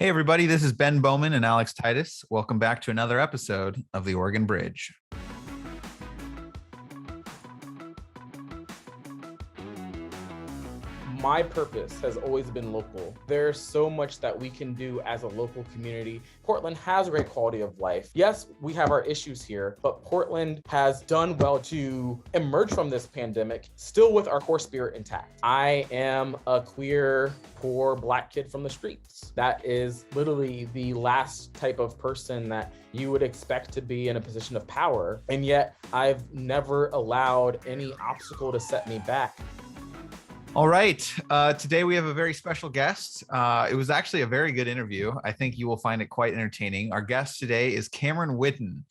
Hey, everybody, this is Ben Bowman and Alex Titus. Welcome back to another episode of the Oregon Bridge. My purpose has always been local. There's so much that we can do as a local community. Portland has a great quality of life. Yes, we have our issues here, but Portland has done well to emerge from this pandemic, still with our core spirit intact. I am a queer, poor Black kid from the streets. That is literally the last type of person that you would expect to be in a position of power. And yet I've never allowed any obstacle to set me back. All right. Today we have a very special guest. It was actually a very good interview. I think you will find it quite entertaining. Our guest today is Cameron Whitten.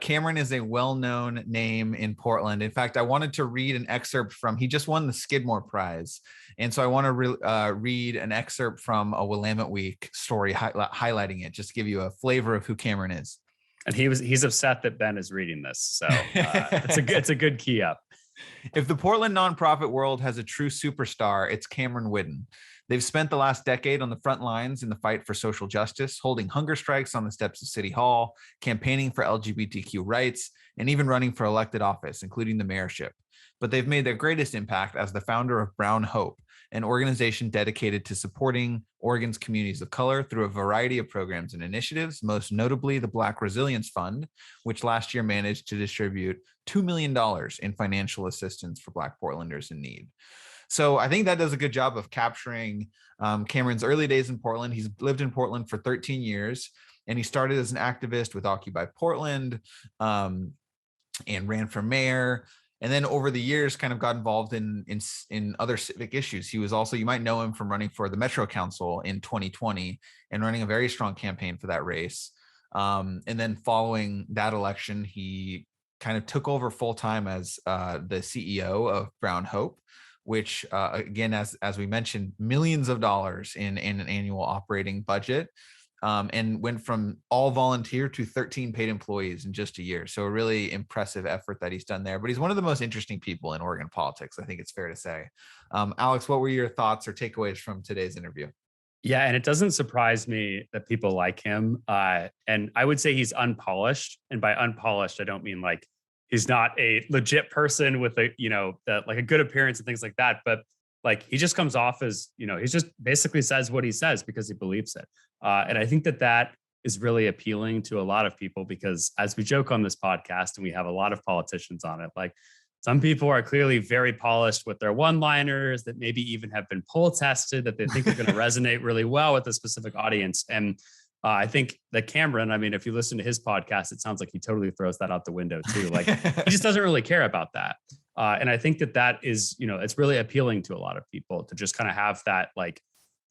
Cameron is a well-known name in Portland. In fact, I wanted to read an excerpt from, he just won the Skidmore Prize. And so I want to read an excerpt from a Willamette Week story highlighting it, just to give you a flavor of who Cameron is. And he's upset that Ben is reading this. So it's a good key up. If the Portland nonprofit world has a true superstar, it's Cameron Whitten. They've spent the last decade on the front lines in the fight for social justice, holding hunger strikes on the steps of City Hall, campaigning for LGBTQ rights, and even running for elected office, including the mayorship. But they've made their greatest impact as the founder of Brown Hope, an organization dedicated to supporting Oregon's communities of color through a variety of programs and initiatives, most notably the Black Resilience Fund, which last year managed to distribute $2 million in financial assistance for Black Portlanders in need. So I think that does a good job of capturing Cameron's early days in Portland. He's lived in Portland for 13 years, and he started as an activist with Occupy Portland and ran for mayor. And then over the years, kind of got involved in other civic issues. He was also, you might know him from running for the Metro Council in 2020 and running a very strong campaign for that race. And then following that election, he kind of took over full time as the CEO of Brown Hope, which again, as we mentioned, millions of dollars in an annual operating budget. And went from all volunteer to 13 paid employees in just a year. So a really impressive effort that he's done there. But he's one of the most interesting people in Oregon politics, I think it's fair to say. Alex, what were your thoughts or takeaways from today's interview? Yeah, and it doesn't surprise me that people like him. And I would say he's unpolished. And by unpolished, I don't mean like he's not a legit person with a, like a good appearance and things like that. But like he just comes off as, he just basically says what he says because he believes it. And I think that is really appealing to a lot of people because as we joke on this podcast and we have a lot of politicians on it, like some people are clearly very polished with their one-liners that maybe even have been poll tested that they think are going to resonate really well with a specific audience. And I think that Cameron, I mean, if you listen to his podcast, it sounds like he totally throws that out the window too. Like he just doesn't really care about that. And I think that is, it's really appealing to a lot of people to just kind of have that like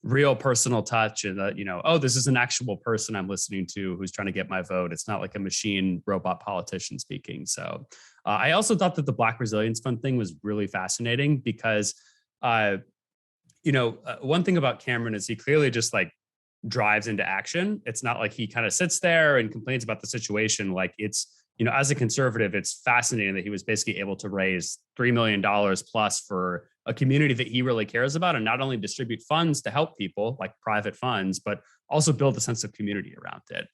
real personal touch and that, oh, this is an actual person I'm listening to who's trying to get my vote. It's not like a machine robot politician speaking. So I also thought that the Black Resilience Fund thing was really fascinating because, one thing about Cameron is he clearly just like drives into action. It's not like he kind of sits there and complains about the situation. Like it's, as a conservative, it's fascinating that he was basically able to raise $3 million plus for a community that he really cares about and not only distribute funds to help people like private funds, but also build a sense of community around it.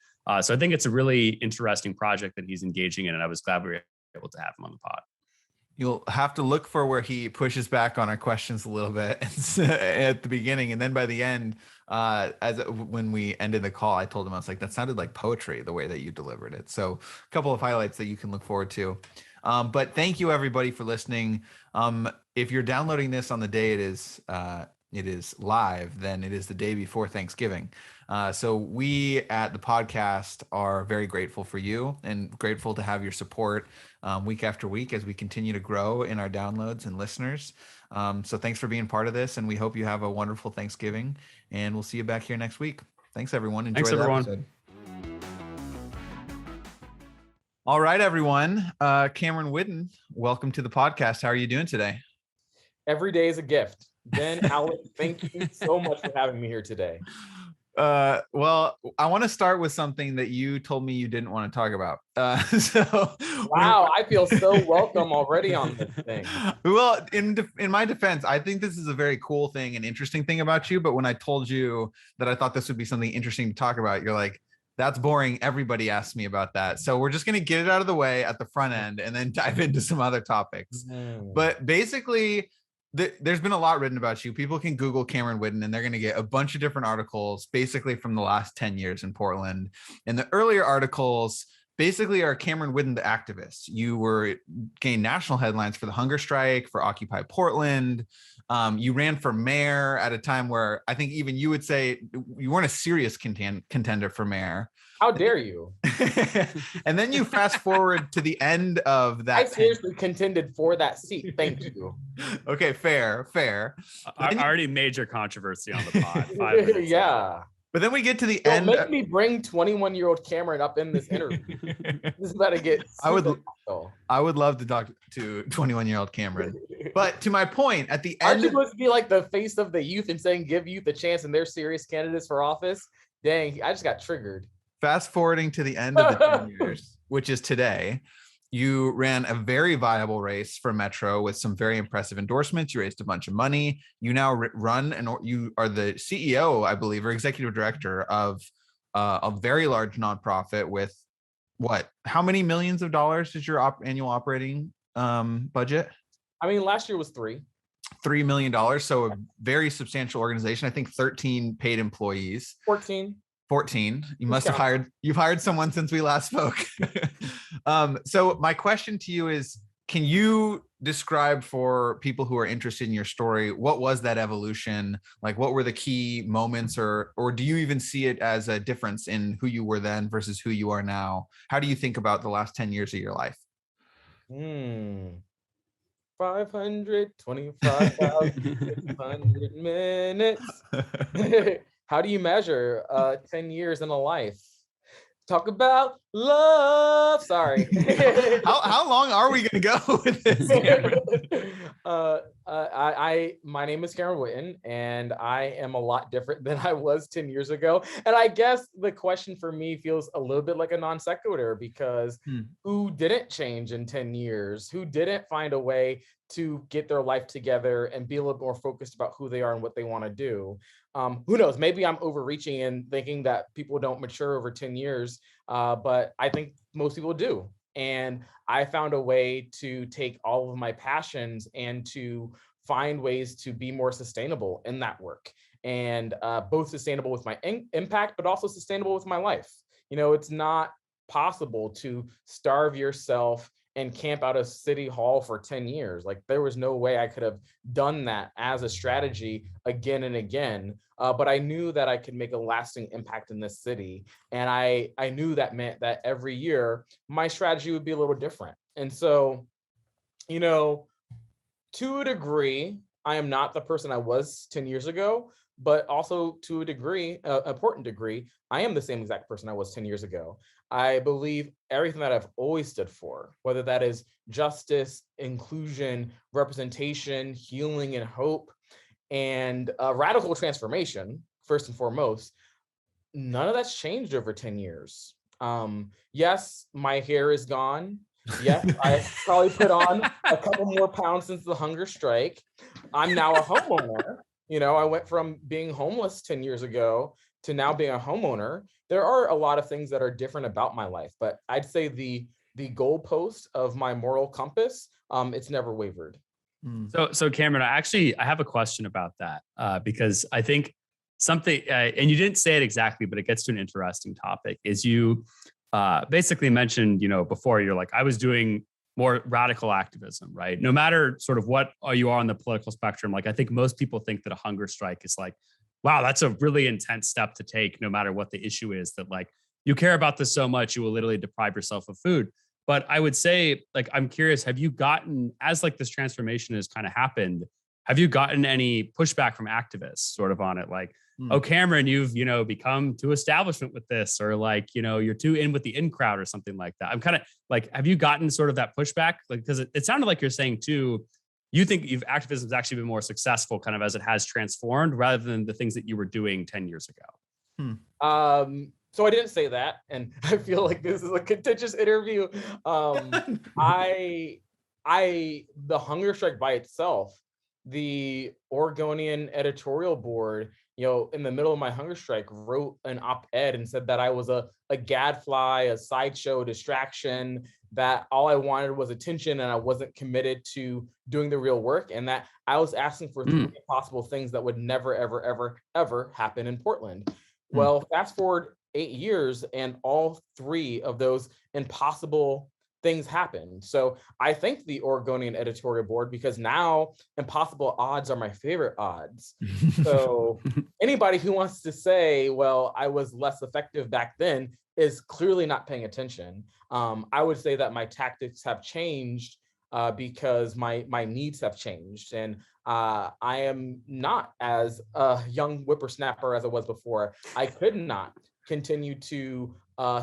So I think it's a really interesting project that he's engaging in. And I was glad we were able to have him on the pod. You'll have to look for where he pushes back on our questions a little bit at the beginning. And then by the end, when we ended the call, I told him, I was like, that sounded like poetry, the way that you delivered it. So a couple of highlights that you can look forward to. But thank you everybody for listening. If you're downloading this on the day it is live, then it is the day before Thanksgiving. So we at the podcast are very grateful for you and grateful to have your support week after week as we continue to grow in our downloads and listeners. So thanks for being part of this, and we hope you have a wonderful Thanksgiving, and we'll see you back here next week. Thanks, everyone. Enjoy the episode. All right, everyone. Cameron Whitten, welcome to the podcast. How are you doing today? Every day is a gift. Ben, Alek, thank you so much for having me here today. Well, I want to start with something that you told me you didn't want to talk about. Wow, I feel so welcome already on this thing. Well, in my defense, I think this is a very cool thing and interesting thing about you. But when I told you that I thought this would be something interesting to talk about, you're like, that's boring. Everybody asked me about that. So we're just going to get it out of the way at the front end and then dive into some other topics. But basically, there's been a lot written about you. People can Google Cameron Whitten and they're going to get a bunch of different articles, basically from the last 10 years in Portland. And the earlier articles basically are Cameron Whitten, the activist. You were gained national headlines for the hunger strike, for Occupy Portland. You ran for mayor at a time where I think even you would say you weren't a serious contender for mayor. How dare you? And then you fast forward to the end of that. I seriously contended for that seat. Thank you. Okay, fair. I already major controversy on the pod. 5 minutes Yeah. But then we get to the Don't end. make me bring 21-year-old Cameron up in this interview. This is about to get. I would love to talk to 21-year-old Cameron. But to my point, at the end, aren't you supposed to be like the face of the youth and saying give youth a chance and they're serious candidates for office? Dang, I just got triggered. Fast forwarding to the end of the 10 years, which is today, you ran a very viable race for Metro with some very impressive endorsements. You raised a bunch of money. You now run and you are the CEO, I believe, or executive director of a very large nonprofit with what? How many millions of dollars is your annual operating budget? I mean, last year was $3 million. So a very substantial organization. I think 13 paid employees. 14. You've hired someone since we last spoke. So my question to you is, can you describe for people who are interested in your story, what was that evolution? Like, what were the key moments, or do you even see it as a difference in who you were then versus who you are now? How do you think about the last 10 years of your life? 525,600 minutes. How do you measure 10 years in a life? Talk about love. Sorry. How long are we going to go with this? My name is Cameron Whitten, and I am a lot different than I was 10 years ago. And I guess the question for me feels a little bit like a non sequitur, because who didn't change in 10 years? Who didn't find a way to get their life together and be a little more focused about who they are and what they want to do? Who knows? Maybe I'm overreaching and thinking that people don't mature over 10 years, but I think most people do. And I found a way to take all of my passions and to find ways to be more sustainable in that work, and both sustainable with my impact, but also sustainable with my life. You know, it's not possible to starve yourself and camp out of City Hall for 10 years. Like, there was no way I could have done that as a strategy again and again. But I knew that I could make a lasting impact in this city. And I knew that meant that every year my strategy would be a little different. And so, you know, to a degree, I am not the person I was 10 years ago, but also to a degree, important degree, I am the same exact person I was 10 years ago. I believe everything that I've always stood for, whether that is justice, inclusion, representation, healing, and hope, and radical transformation, first and foremost, none of that's changed over 10 years. Yes, my hair is gone. Yes, I probably put on a couple more pounds since the hunger strike. I'm now a homeowner. You know, I went from being homeless 10 years ago to now being a homeowner. There are a lot of things that are different about my life, but I'd say the goalpost of my moral compass, it's never wavered. So Cameron, I have a question about that because I think something, and you didn't say it exactly, but it gets to an interesting topic, is you basically mentioned, you know, before, you're like, I was doing more radical activism, right? No matter sort of what you are on the political spectrum, like I think most people think that a hunger strike is like, wow, that's a really intense step to take, no matter what the issue is, that like you care about this so much, you will literally deprive yourself of food. But I would say, like, I'm curious, have you gotten, as like this transformation has kind of happened, have you gotten any pushback from activists sort of on it? Like, oh, Cameron, you've, you know, become too establishment with this, or like, you know, you're too in with the in crowd or something like that. I'm kind of like, have you gotten sort of that pushback? Like, because it sounded like you're saying too, you think activism has actually been more successful kind of as it has transformed rather than the things that you were doing 10 years ago. So I didn't say that, and I feel like this is a contentious interview. The hunger strike by itself, the Oregonian editorial board, in the middle of my hunger strike, wrote an op-ed and said that I was a gadfly, a sideshow, distraction, that all I wanted was attention and I wasn't committed to doing the real work, and that I was asking for three impossible things that would never, ever, ever, ever happen in Portland. Well, fast forward 8 years, and all three of those impossible things happened. So I thank the Oregonian editorial board, because now impossible odds are my favorite odds. So anybody who wants to say, well, I was less effective back then, is clearly not paying attention. I would say that my tactics have changed because my needs have changed, and I am not as a young whippersnapper as I was before. I could not continue to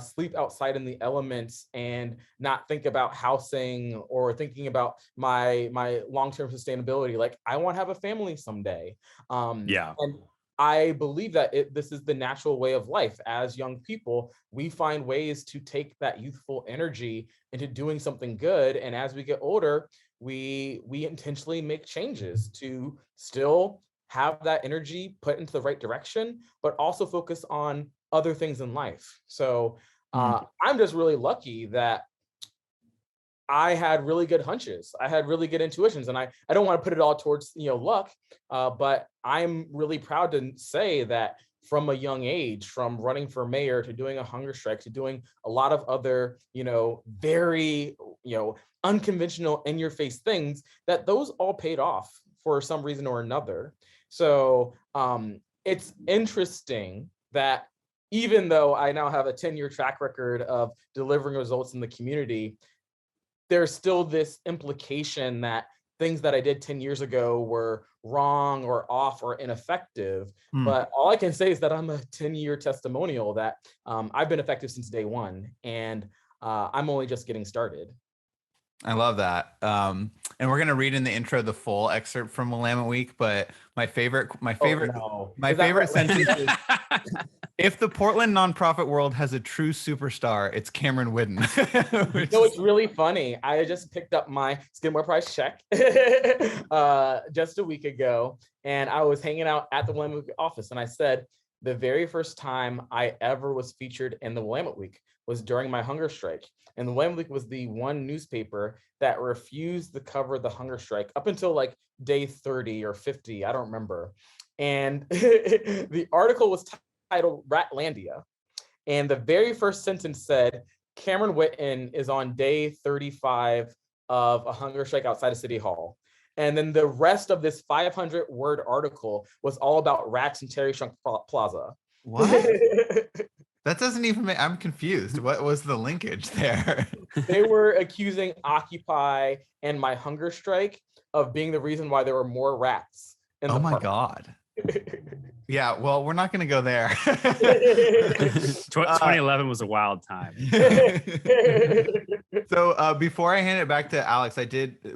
sleep outside in the elements and not think about housing or thinking about my long-term sustainability. Like, I want to have a family someday. And I believe that this is the natural way of life. As young people, we find ways to take that youthful energy into doing something good. And as we get older, we intentionally make changes to still have that energy put into the right direction, but also focus on other things in life. So I'm just really lucky that I had really good hunches. I had really good intuitions, and I don't want to put it all towards luck, but I'm really proud to say that from a young age, from running for mayor to doing a hunger strike to doing a lot of other very unconventional in-your-face things, that those all paid off for some reason or another. So it's interesting that even though I now have a 10-year track record of delivering results in the community, there's still this implication that things that I did 10 years ago were wrong or off or ineffective. But all I can say is that I'm a 10-year testimonial that I've been effective since day one, and I'm only just getting started. I love that. And we're going to read in the intro the full excerpt from Willamette Week, but my favorite sentence is, if the Portland nonprofit world has a true superstar, it's Cameron Whitten. It's really funny. I just picked up my Skidmore Prize check just a week ago, and I was hanging out at the Willamette Week office, and I said, the very first time I ever was featured in the Willamette Week was during my hunger strike. And the Willamette Week was the one newspaper that refused to cover the hunger strike up until like day 30 or 50, I don't remember. And the article was titled Ratlandia. And the very first sentence said, Cameron Whitten is on day 35 of a hunger strike outside of City Hall. And then the rest of this 500-word article was all about rats in Terry Shrunk Plaza. What? That doesn't even make, I'm confused. What was the linkage there? They were accusing Occupy and my hunger strike of being the reason why there were more rats in the park. God. Yeah, well, we're not going to go there. 2011 was a wild time. So before I hand it back to Alex,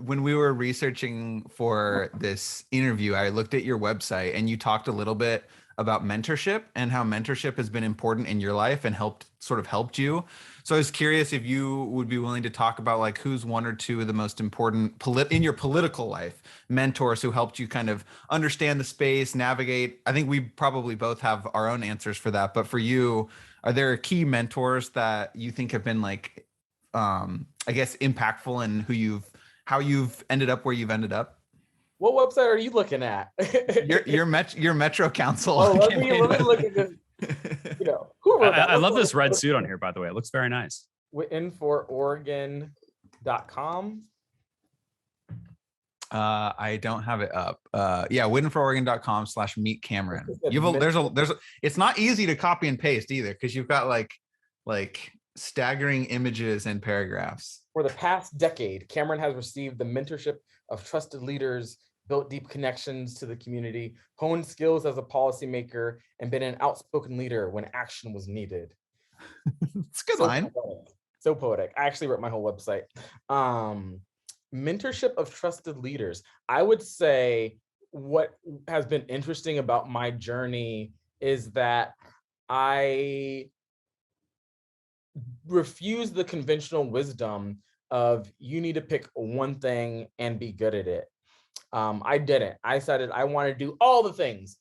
when we were researching for this interview, I looked at your website, and you talked a little bit about mentorship and how mentorship has been important in your life and helped you. So I was curious if you would be willing to talk about like who's one or two of the most important in your political life mentors who helped you kind of understand the space, navigate. I think we probably both have our own answers for that, but for you, are there key mentors that you think have been like, I guess, impactful in how you've ended up where you've ended up? What website are you looking at? your Metro Council. Oh, let me look at this. Who wrote that? I love this red suit on here, by the way. It looks very nice. WhittonForOregon.com. I don't have it up. WhittonForOregon.com/meet Cameron. It's not easy to copy and paste either, because you've got like staggering images and paragraphs. For the past decade, Cameron has received the mentorship of trusted leaders, built deep connections to the community, honed skills as a policymaker, and been an outspoken leader when action was needed. It's a good line. So poetic. I actually wrote my whole website. Mentorship of trusted leaders. I would say what has been interesting about my journey is that I refuse the conventional wisdom of you need to pick one thing and be good at it. I didn't. I decided I want to do all the things.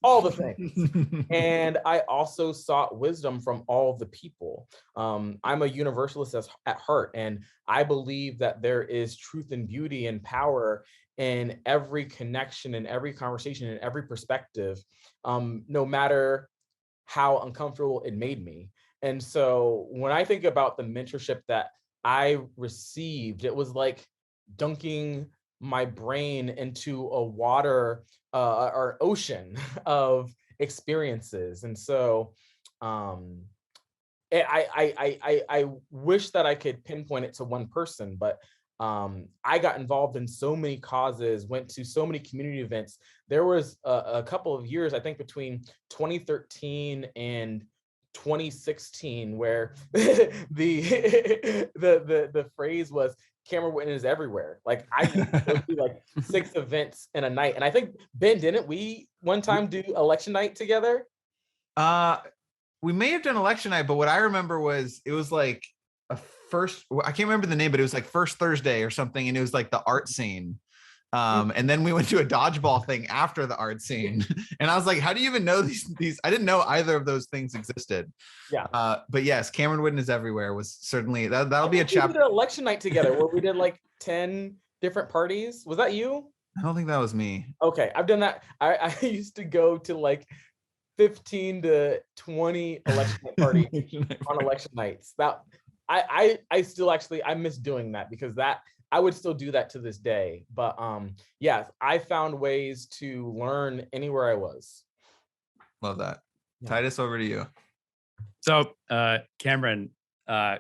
And I also sought wisdom from all of the people. I'm a universalist at heart, and I believe that there is truth and beauty and power in every connection, in every conversation, in every perspective, no matter how uncomfortable it made me. And so when I think about the mentorship that I received, it was like dunking my brain into a water or ocean of experiences. And so I wish that I could pinpoint it to one person, but I got involved in so many causes, went to so many community events. There was a couple of years, I think between 2013 and 2016, where the phrase was Cameron Whitten is everywhere. Like I would do like 6 events in a night. And I think, Ben, didn't we one time do election night together? We may have done election night, but what I remember was it was like a first, I can't remember the name, but it was like First Thursday or something. And it was like the art scene. And then we went to a dodgeball thing after the art scene. And I was like, how do you even know these? I didn't know either of those things existed. Yeah. But yes, Cameron Whitten is everywhere was certainly, that'll be a chapter. We did an election night together where we did like 10 different parties. Was that you? I don't think that was me. Okay. I've done that. I used to go to like 15 to 20 election night parties on election nights. That I still actually, I miss doing that because that I would still do that to this day. But yeah, I found ways to learn anywhere I was. Love that. Yeah. Titus, over to you. So Cameron,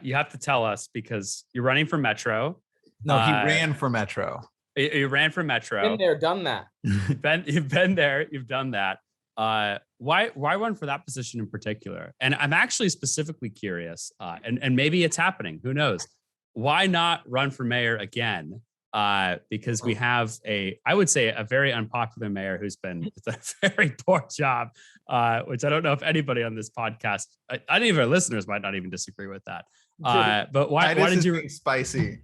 you have to tell us because you're running for Metro. No, he ran for Metro. You ran for Metro. Been there, done that. You've been there, you've done that. Why run for that position in particular? And I'm actually specifically curious, and maybe it's happening, who knows? Why not run for mayor again? Because we have I would say a very unpopular mayor done a very poor job, which I don't know if anybody on this podcast, any of our listeners might not even disagree with that. But why did you spicy?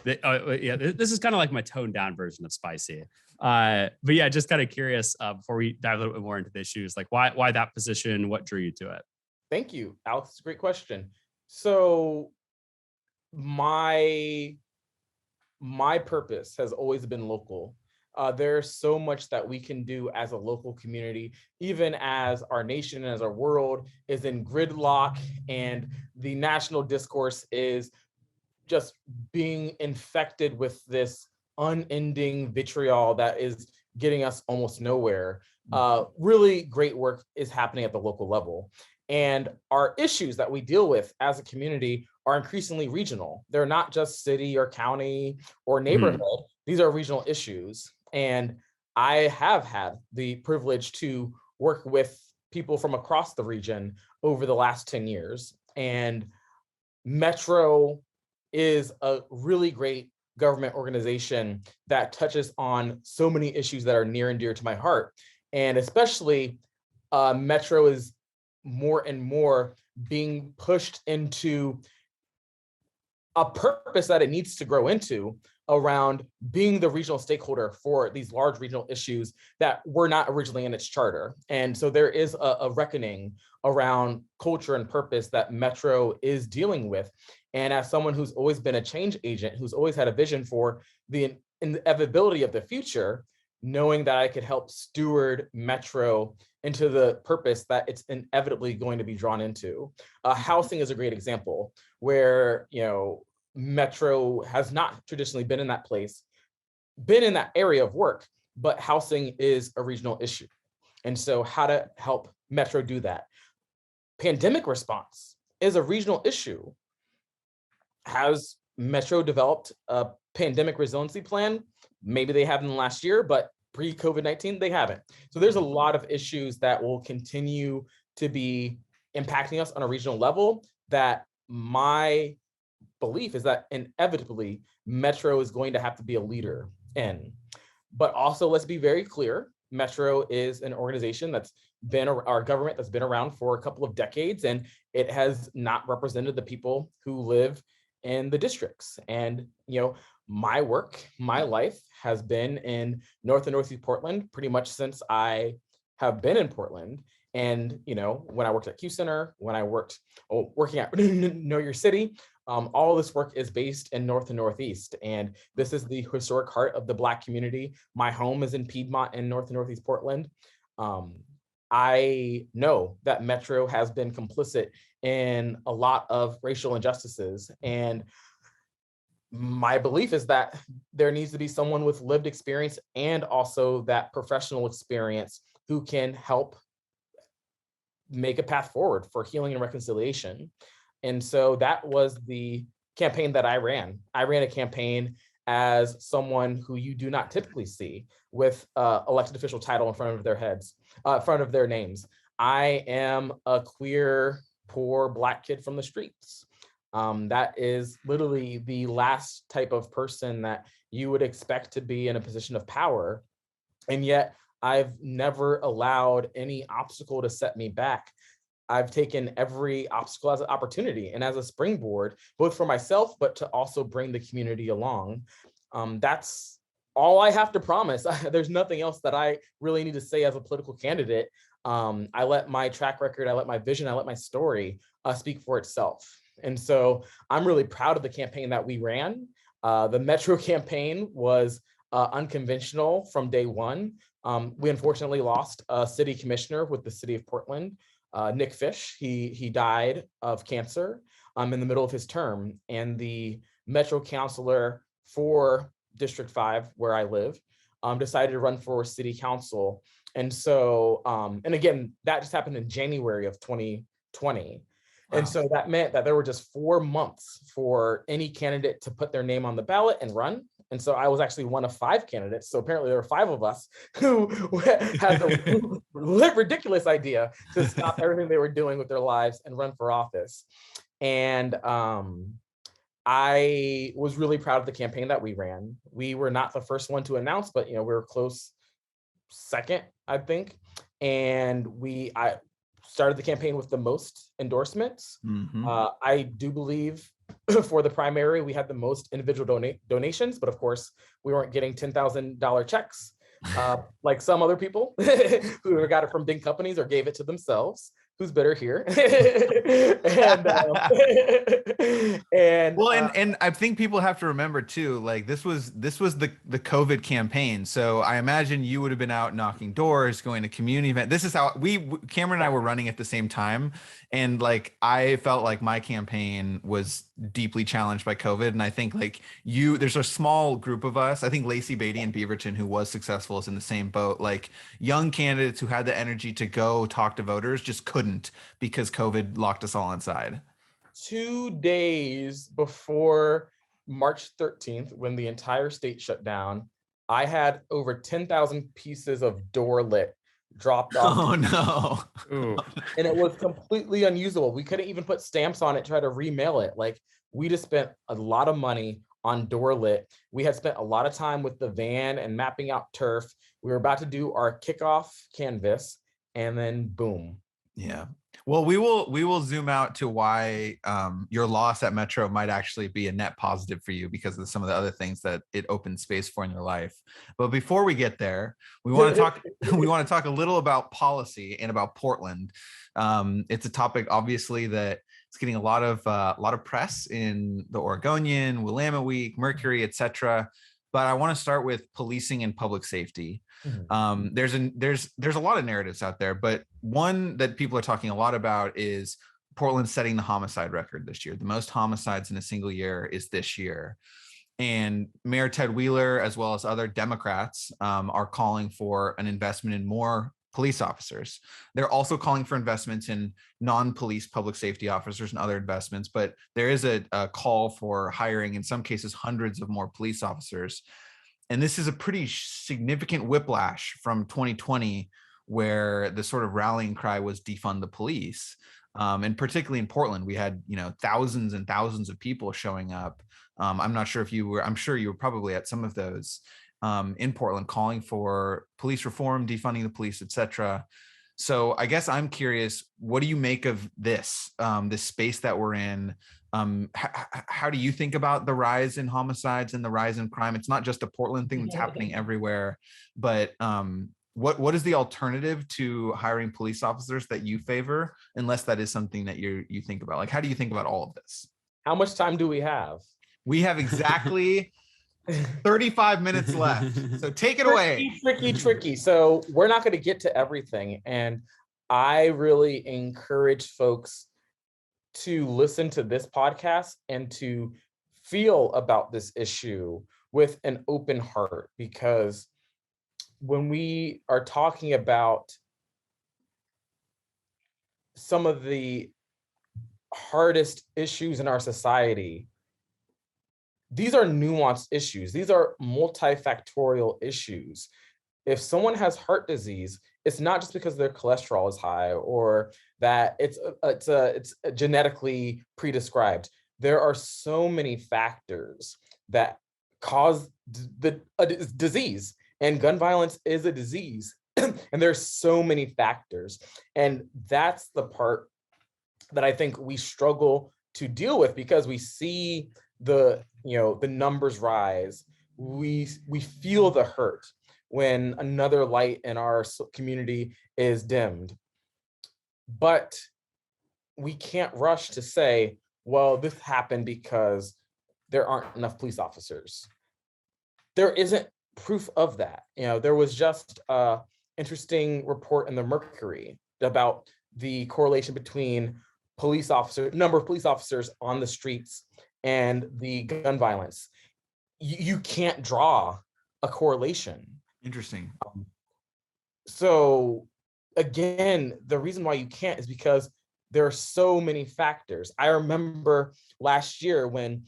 Yeah, this is kind of like my toned down version of spicy. But yeah, just kind of curious before we dive a little bit more into the issues, like why that position? What drew you to it? Thank you, Alex. It's a great question. So my purpose has always been local. There's so much that we can do as a local community, even as our nation and as our world is in gridlock and the national discourse is just being infected with this unending vitriol that is getting us almost nowhere. Really great work is happening at the local level. And our issues that we deal with as a community are increasingly regional. They're not just city or county or neighborhood. These are regional issues. And I have had the privilege to work with people from across the region over the last 10 years. And Metro is a really great government organization that touches on so many issues that are near and dear to my heart. And especially Metro is more and more being pushed into a purpose that it needs to grow into around being the regional stakeholder for these large regional issues that were not originally in its charter. And so there is a reckoning around culture and purpose that Metro is dealing with. And as someone who's always been a change agent, who's always had a vision for the inevitability of the future, knowing that I could help steward Metro into the purpose that it's inevitably going to be drawn into. Housing is a great example where, Metro has not traditionally been in that place, been in that area of work, but housing is a regional issue. And so how to help Metro do that? Pandemic response is a regional issue. Has Metro developed a pandemic resiliency plan? Maybe they have in the last year, but pre-COVID-19, they haven't. So there's a lot of issues that will continue to be impacting us on a regional level that my belief is that inevitably Metro is going to have to be a leader in. But also, let's be very clear, Metro is an organization that's been our government that's been around for a couple of decades, and it has not represented the people who live in the districts. And, my work, my life has been in North and Northeast Portland pretty much since I have been in Portland. And, when I worked at Q Center, when I working at Know Your City, all this work is based in North and Northeast. And this is the historic heart of the Black community. My home is in Piedmont in North and Northeast Portland. I know that Metro has been complicit in a lot of racial injustices. And my belief is that there needs to be someone with lived experience and also that professional experience who can help make a path forward for healing and reconciliation. And so that was the campaign that I ran. I ran a campaign as someone who you do not typically see with elected official title in front of their heads, in front of their names. I am a queer, poor Black kid from the streets. That is literally the last type of person that you would expect to be in a position of power. And yet I've never allowed any obstacle to set me back. I've taken every obstacle as an opportunity and as a springboard, both for myself, but to also bring the community along. That's all I have to promise. There's nothing else that I really need to say as a political candidate. I let my track record, I let my vision, I let my story speak for itself. And so I'm really proud of the campaign that we ran. The Metro campaign was unconventional from day one. We unfortunately lost a city commissioner with the city of Portland, Nick Fish. He died of cancer in the middle of his term. And the Metro councilor for District 5, where I live, decided to run for city council. And so, and again, that just happened in January of 2020. Wow. And so that meant that there were just 4 months for any candidate to put their name on the ballot and run. And so I was actually one of 5 candidates. So apparently there were 5 of us who had the ridiculous idea to stop everything they were doing with their lives and run for office. And I was really proud of the campaign that we ran. We were not the first one to announce, but we were close second, I think. And I started the campaign with the most endorsements. Mm-hmm. I do believe for the primary, we had the most individual donations, but of course, we weren't getting $10,000 checks like some other people who got it from big companies or gave it to themselves. Who's better here? and I think people have to remember too, like this was the COVID campaign. So I imagine you would have been out knocking doors, going to community events. This is how Cameron and I were running at the same time. And like, I felt like my campaign was deeply challenged by COVID. And I think like there's a small group of us, I think Lacey Beatty in Beaverton, who was successful, is in the same boat. Like young candidates who had the energy to go talk to voters just couldn't because COVID locked us all inside. 2 days before March 13th, when the entire state shut down, I had over 10,000 pieces of door lit dropped off. Oh no. Ooh. And it was completely unusable. We couldn't even put stamps on it, try to remail it. Like, we just spent a lot of money on door lit. We had spent a lot of time with the van and mapping out turf. We were about to do our kickoff canvas, and then boom. Yeah. Well, we will zoom out to why your loss at Metro might actually be a net positive for you because of some of the other things that it opened space for in your life. But before we get there, we want to talk a little about policy and about Portland. It's a topic, obviously, that it's getting a lot of press in the Oregonian, Willamette Week, Mercury, etc. But I want to start with policing and public safety. Mm-hmm. There's a lot of narratives out there, but one that people are talking a lot about is Portland setting the homicide record this year. The most homicides in a single year is this year. And Mayor Ted Wheeler, as well as other Democrats, are calling for an investment in more police officers. They're also calling for investments in non-police public safety officers and other investments, but there is a call for hiring, in some cases, hundreds of more police officers. And this is a pretty significant whiplash from 2020, where the sort of rallying cry was defund the police. And particularly in Portland, we had, thousands and thousands of people showing up. I'm not sure if you were, I'm sure you were probably at some of those. in Portland, calling for police reform, defunding the police, etc. So I guess I'm curious, what do you make of this space that we're in? How do you think about the rise in homicides and the rise in crime? It's not just a Portland thing that's happening everywhere, but what is the alternative to hiring police officers that you favor, unless that is something that you think about? Like, how do you think about all of this? How much time do we have? We have exactly 35 minutes left. So take it away. Tricky. So we're not going to get to everything. And I really encourage folks to listen to this podcast and to feel about this issue with an open heart, because when we are talking about some of the hardest issues in our society, these are nuanced issues. These are multifactorial issues. If someone has heart disease, it's not just because their cholesterol is high or that it's genetically prediscribed. There are so many factors that cause a disease, and gun violence is a disease. And there's so many factors. And that's the part that I think we struggle to deal with, because we see the numbers rise. We feel the hurt when another light in our community is dimmed. But we can't rush to say, well, this happened because there aren't enough police officers. There isn't proof of that. There was just an interesting report in the Mercury about the correlation between number of police officers on the streets and the gun violence. You can't draw a correlation. Interesting. So again, the reason why you can't is because there are so many factors. I remember last year when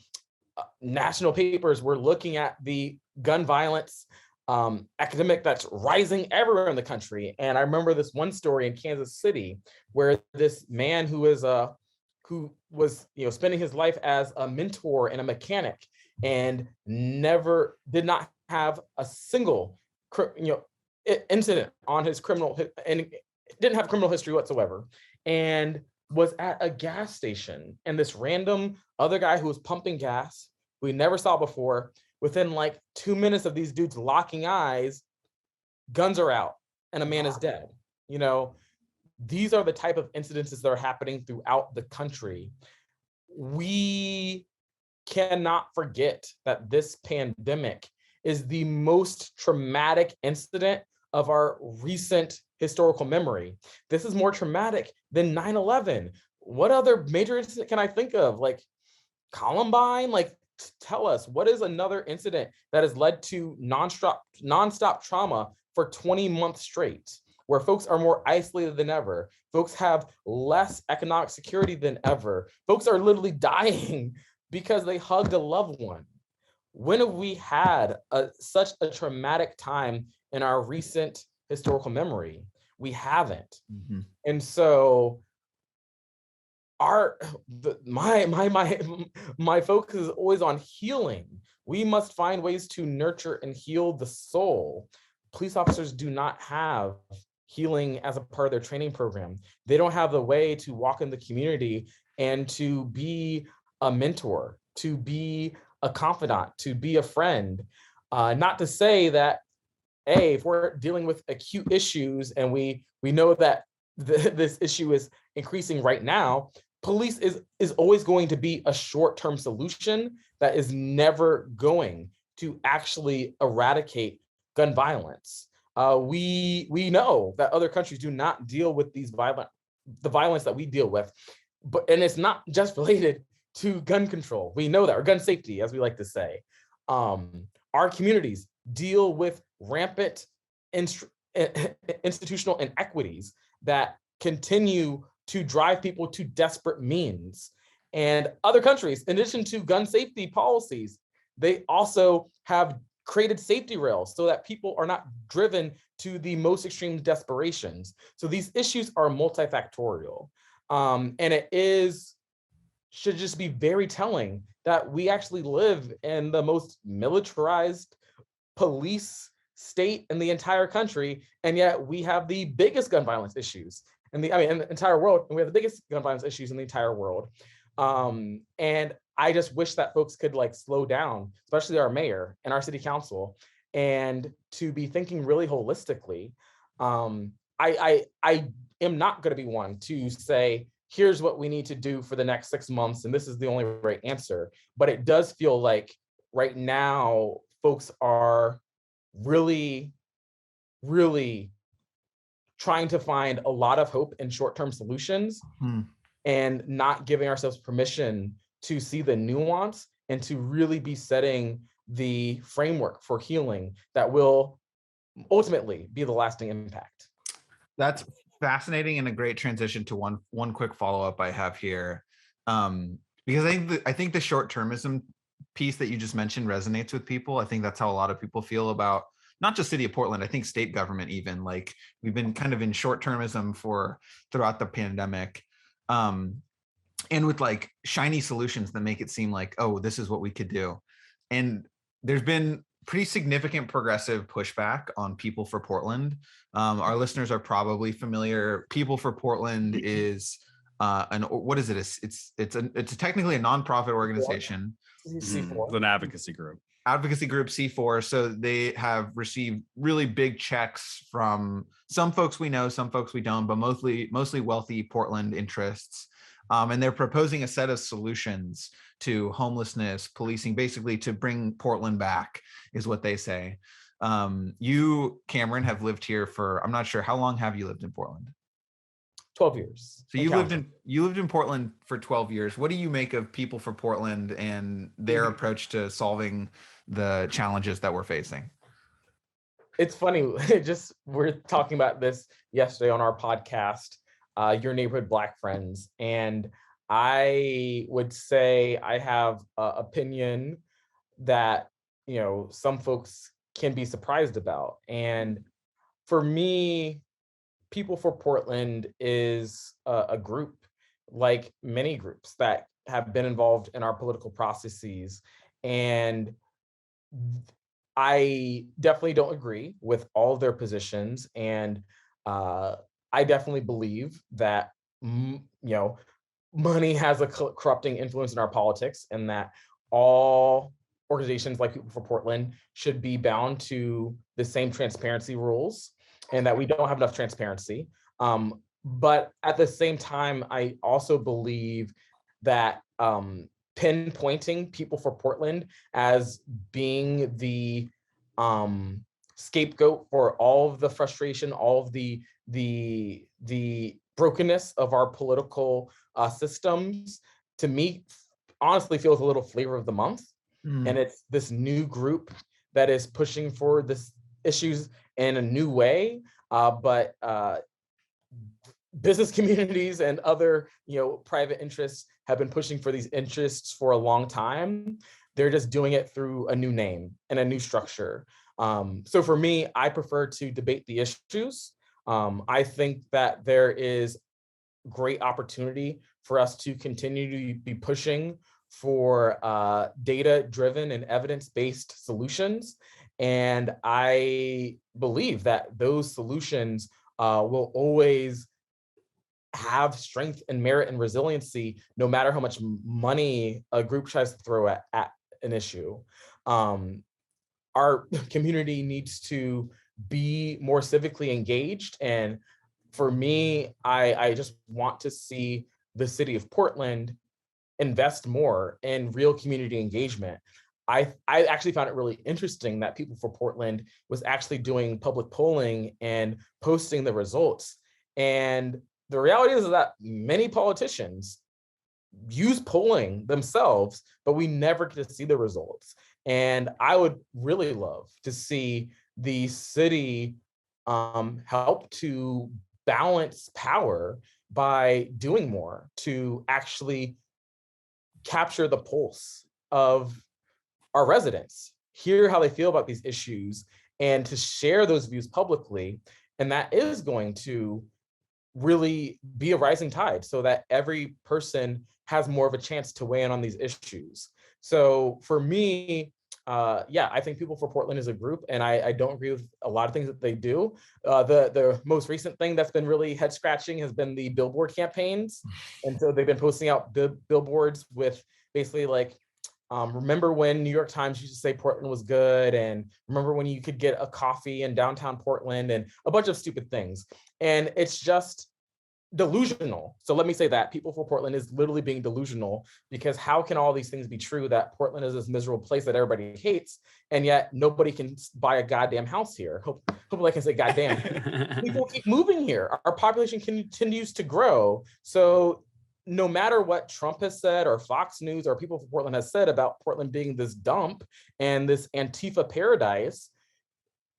national papers were looking at the gun violence epidemic that's rising everywhere in the country. And I remember this one story in Kansas City where this man who was spending his life as a mentor and a mechanic and did not have a single incident on his criminal, and didn't have criminal history whatsoever, and was at a gas station, and this random other guy who was pumping gas, who we never saw before, within like 2 minutes of these dudes locking eyes, guns are out and a man is dead. These are the type of incidences that are happening throughout the country. We cannot forget that this pandemic is the most traumatic incident of our recent historical memory. This is more traumatic than 9/11. What other major incident can I think of? Like Columbine? Like, tell us, what is another incident that has led to nonstop trauma for 20 months straight, where folks are more isolated than ever? Folks have less economic security than ever. Folks are literally dying because they hugged a loved one. When have we had such a traumatic time in our recent historical memory? We haven't. Mm-hmm. And so my focus is always on healing. We must find ways to nurture and heal the soul. Police officers do not have healing as a part of their training program. They don't have the way to walk in the community and to be a mentor, to be a confidant, to be a friend. Not to say that, hey, if we're dealing with acute issues and we know that this issue is increasing right now, police is always going to be a short-term solution that is never going to actually eradicate gun violence. We know that other countries do not deal with the violence that we deal with, and it's not just related to gun control. We know that, or gun safety, as we like to say. Our communities deal with rampant institutional inequities that continue to drive people to desperate means. And other countries, in addition to gun safety policies, they also have created safety rails so that people are not driven to the most extreme desperations. So these issues are multifactorial. And it should just be very telling that we actually live in the most militarized police state in the entire country, and yet we have the biggest gun violence issues in the entire world, and we have the biggest gun violence issues in the entire world. And I just wish that folks could like slow down, especially our mayor and our city council, and to be thinking really holistically. I am not going to be one to say, here's what we need to do for the next 6 months, and this is the only right answer. But it does feel like right now, folks are really, really trying to find a lot of hope in short-term solutions and not giving ourselves permission to see the nuance and to really be setting the framework for healing that will ultimately be the lasting impact. That's fascinating and a great transition to one quick follow-up I have here. Because I think the short-termism piece that you just mentioned resonates with people. I think that's how a lot of people feel about not just city of Portland, I think state government even. Like we've been kind of in short-termism throughout the pandemic. And with like shiny solutions that make it seem like, oh, this is what we could do. And there's been pretty significant progressive pushback on People for Portland. Our listeners are probably familiar. People for Portland is what is it? It's technically a nonprofit organization. C4. It's an advocacy group. Advocacy group C4. So they have received really big checks from some folks we know, some folks we don't, but mostly wealthy Portland interests. And they're proposing a set of solutions to homelessness, policing, basically to bring Portland back, is what they say. You, Cameron, have lived here for, I'm not sure, how long have you lived in Portland? 12 years. So you lived in Portland for 12 years. What do you make of People for Portland and their approach to solving the challenges that we're facing? It's funny, we're talking about this yesterday on our podcast, Your Neighborhood Black Friends, and I would say I have an opinion that, some folks can be surprised about. And for me, People for Portland is a group, like many groups that have been involved in our political processes. And I definitely don't agree with all of their positions. And I definitely believe that, money has a corrupting influence in our politics, and that all organizations like People for Portland should be bound to the same transparency rules, and that we don't have enough transparency. But at the same time, I also believe that pinpointing People for Portland as being the scapegoat for all of the frustration, all of the brokenness of our political systems, to me, honestly feels a little flavor of the month. And it's this new group that is pushing for this issues in a new way, but business communities and other private interests have been pushing for these interests for a long time. They're just doing it through a new name and a new structure. So for me, I prefer to debate the issues. I think that there is great opportunity for us to continue to be pushing for data-driven and evidence-based solutions. And I believe that those solutions will always have strength and merit and resiliency, no matter how much money a group tries to throw at an issue. Our community needs to be more civically engaged. And for me, I just want to see the city of Portland invest more in real community engagement. I actually found it really interesting that People for Portland was actually doing public polling and posting the results. And the reality is that many politicians use polling themselves, but we never get to see the results. And I would really love to see the city help to balance power by doing more to actually capture the pulse of our residents, hear how they feel about these issues, and to share those views publicly. And that is going to really be a rising tide so that every person has more of a chance to weigh in on these issues. So for me, I think People for Portland is a group, and I don't agree with a lot of things that they do. The most recent thing that's been really head scratching has been the billboard campaigns. And so they've been posting out billboards with basically like, remember when New York Times used to say Portland was good, and remember when you could get a coffee in downtown Portland, and a bunch of stupid things. And it's just delusional. So let me say that People for Portland is literally being delusional, because how can all these things be true, that Portland is this miserable place that everybody hates, and yet nobody can buy a goddamn house here? Hopefully I can say goddamn. People keep moving here. Our population continues to grow. So no matter what Trump has said, or Fox News, or People for Portland has said about Portland being this dump and this Antifa paradise,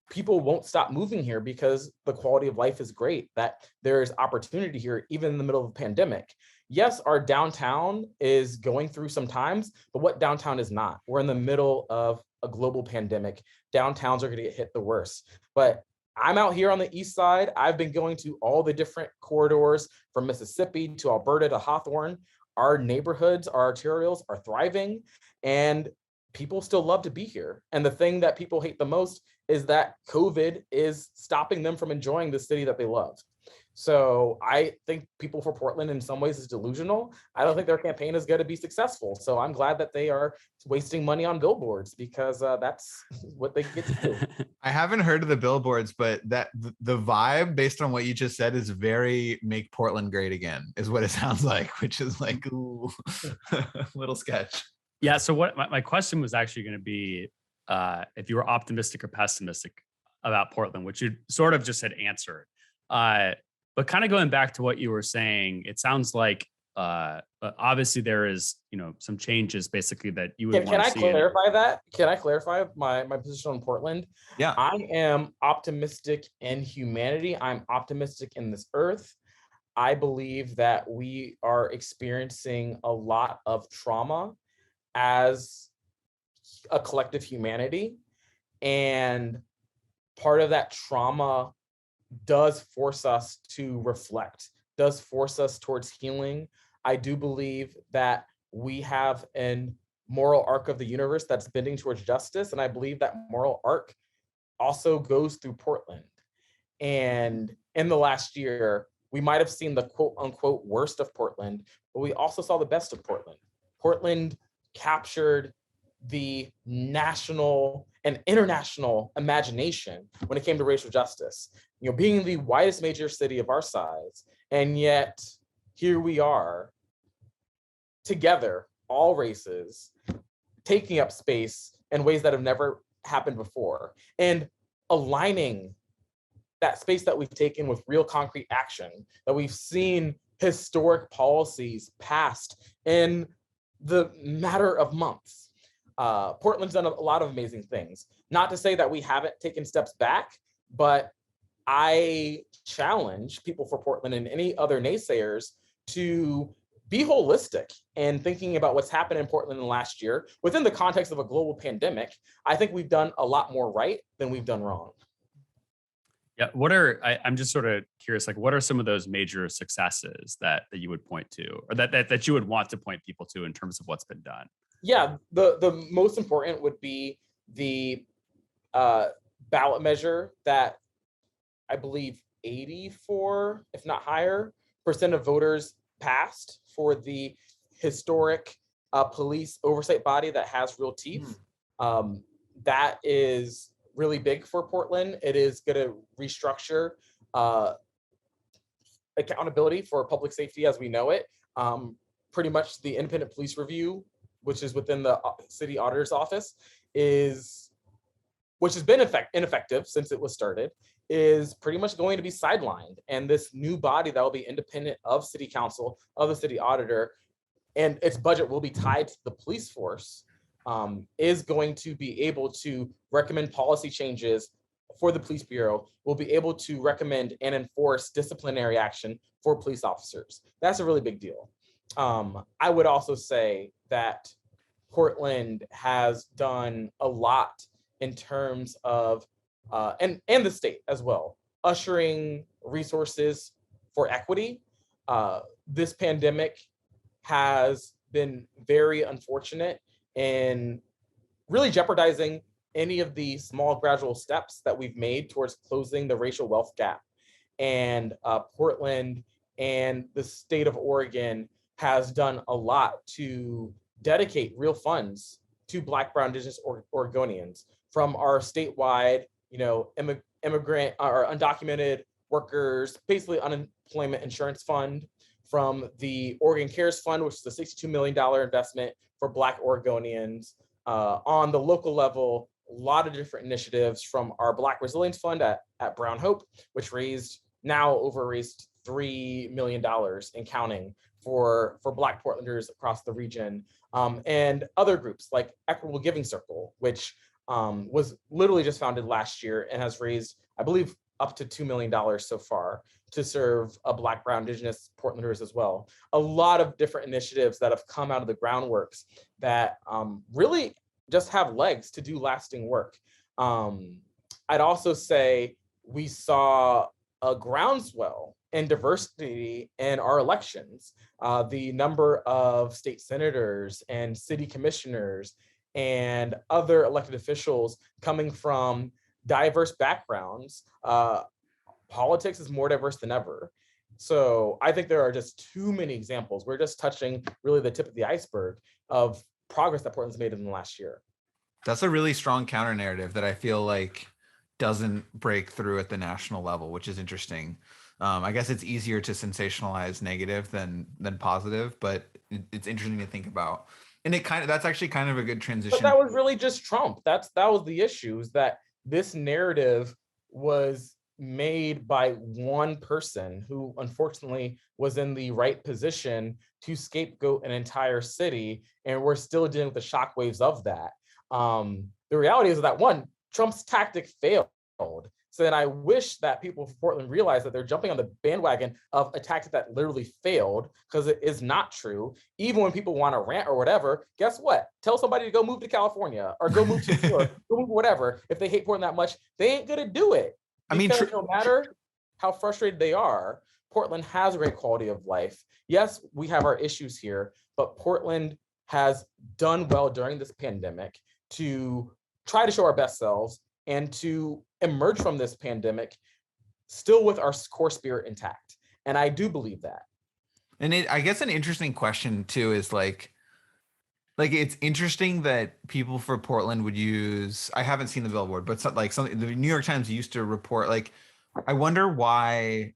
people won't stop moving here because the quality of life is great, that there's opportunity here, even in the middle of a pandemic. Yes, our downtown is going through some times, but what downtown is not? We're in the middle of a global pandemic. Downtowns are going to get hit the worst. But I'm out here on the east side. I've been going to all the different corridors from Mississippi to Alberta to Hawthorne. Our neighborhoods, our arterials are thriving, and people still love to be here. And the thing that people hate the most is that COVID is stopping them from enjoying the city that they love. So I think People for Portland in some ways is delusional. I don't think their campaign is going to be successful. So I'm glad that they are wasting money on billboards, because that's what they get to do. I haven't heard of the billboards, but that the vibe based on what you just said is very make Portland great again, is what it sounds like, which is like, ooh, little sketch. Yeah. So what my question was actually going to be, if you were optimistic or pessimistic about Portland, which you sort of just had answered. But kind of going back to what you were saying, it sounds like obviously there is, some changes basically that you would want to see. Can I clarify that? Can I clarify my position on Portland? Yeah. I am optimistic in humanity. I'm optimistic in this earth. I believe that we are experiencing a lot of trauma as a collective humanity. And part of that trauma does force us to reflect, does force us towards healing. I do believe that we have an moral arc of the universe that's bending towards justice. And I believe that moral arc also goes through Portland. And in the last year, we might have seen the quote unquote worst of Portland, but we also saw the best of Portland. Portland captured the national and international imagination when it came to racial justice, being the whitest major city of our size. And yet here we are together, all races, taking up space in ways that have never happened before, and aligning that space that we've taken with real concrete action, that we've seen historic policies passed in the matter of months. Portland's done a lot of amazing things. Not to say that we haven't taken steps back, but I challenge People for Portland and any other naysayers to be holistic and thinking about what's happened in Portland in the last year within the context of a global pandemic. I think we've done a lot more right than we've done wrong. Yeah, I'm just sort of curious, like, what are some of those major successes that you would point to, or that you would want to point people to in terms of what's been done? Yeah, the most important would be the ballot measure that I believe 84, if not higher, % of voters passed for the historic police oversight body that has real teeth. That is really big for Portland. It is going to restructure accountability for public safety as we know it. Pretty much the independent police review, which is within the city auditor's office, which has been ineffective since it was started, is pretty much going to be sidelined. And this new body that will be independent of city council, of the city auditor, and its budget will be tied to the police force, is going to be able to recommend policy changes for the police bureau, will be able to recommend and enforce disciplinary action for police officers. That's a really big deal. I would also say that Portland has done a lot in terms of, and the state as well, ushering resources for equity. This pandemic has been very unfortunate in really jeopardizing any of the small gradual steps that we've made towards closing the racial wealth gap. And Portland and the state of Oregon has done a lot to dedicate real funds to Black, Brown, Indigenous Oregonians, from our statewide, immigrant or undocumented workers, basically unemployment insurance fund, from the Oregon Cares Fund, which is a $62 million investment for Black Oregonians. On the local level, a lot of different initiatives, from our Black Resilience Fund at Brown Hope, which raised $3 million and counting for Black Portlanders across the region, and other groups like Equitable Giving Circle, which was literally just founded last year and has raised, I believe, up to $2 million so far to serve Black, Brown, Indigenous Portlanders as well. A lot of different initiatives that have come out of the groundworks that really just have legs to do lasting work. I'd also say we saw a groundswell in diversity in our elections. The number of state senators and city commissioners and other elected officials coming from diverse backgrounds. Politics is more diverse than ever. So I think there are just too many examples. We're just touching really the tip of the iceberg of progress that Portland's made in the last year. That's a really strong counter narrative that I feel like doesn't break through at the national level, which is interesting. I guess it's easier to sensationalize negative than positive, but it's interesting to think about. And that's actually kind of a good transition. But that was really just Trump. That was the issue, is that this narrative was made by one person who unfortunately was in the right position to scapegoat an entire city, and we're still dealing with the shockwaves of that. The reality is that, one, Trump's tactic failed. So then I wish that people from Portland realize that they're jumping on the bandwagon of a tactic that literally failed, because it is not true. Even when people want to rant or whatever, guess what? Tell somebody to go move to California or go move to New York, go move whatever. If they hate Portland that much, they ain't gonna do it. Because no matter how frustrated they are, Portland has a great quality of life. Yes, we have our issues here, but Portland has done well during this pandemic to try to show our best selves and to emerge from this pandemic still with our core spirit intact. And I do believe that. And I guess an interesting question too is like it's interesting that people for Portland would use, I haven't seen the billboard, but something the New York Times used to report, like, I wonder why,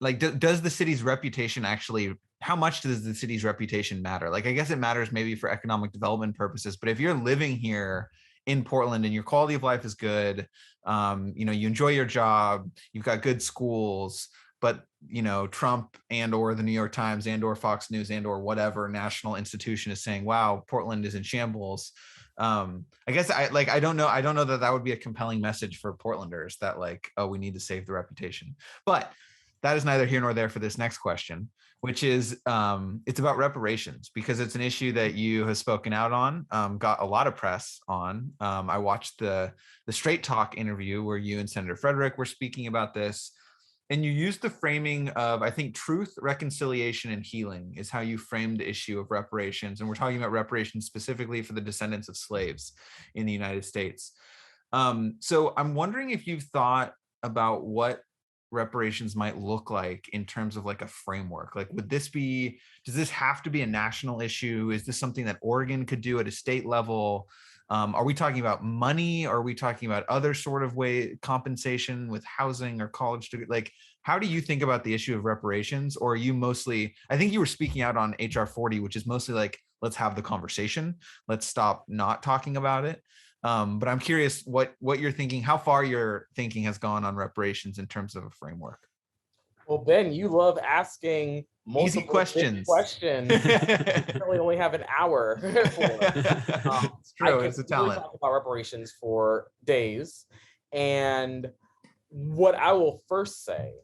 like, does the city's reputation actually, how much does the city's reputation matter? Like, I guess it matters maybe for economic development purposes, but if you're living here in Portland and your quality of life is good, you enjoy your job, you've got good schools, but Trump and or the New York Times and or Fox News and or whatever national institution is saying, wow, Portland is in shambles. I guess I don't know that would be a compelling message for Portlanders, that like, oh, we need to save the reputation. But that is neither here nor there for this next question, which is it's about reparations, because it's an issue that you have spoken out on, got a lot of press on. I watched the Straight Talk interview where you and Senator Frederick were speaking about this, and you used the framing of, I think, truth, reconciliation, and healing is how you framed the issue of reparations. And we're talking about reparations specifically for the descendants of slaves in the United States. So I'm wondering if you've thought about what reparations might look like in terms of like a framework. Like, does this have to be a national issue? Is this something that Oregon could do at a state level? Are we talking about money? Are we talking about other sort of compensation with housing or college degree? Like, how do you think about the issue of reparations? Or are you mostly, I think you were speaking out on HR 40, which is mostly like, let's have the conversation. Let's stop not talking about it. But I'm curious what you're thinking, how far your thinking has gone on reparations in terms of a framework. Well, Ben, you love asking easy questions. We really only have an hour for. It's true. It's a talent. Talk about reparations for days, and what I will first say,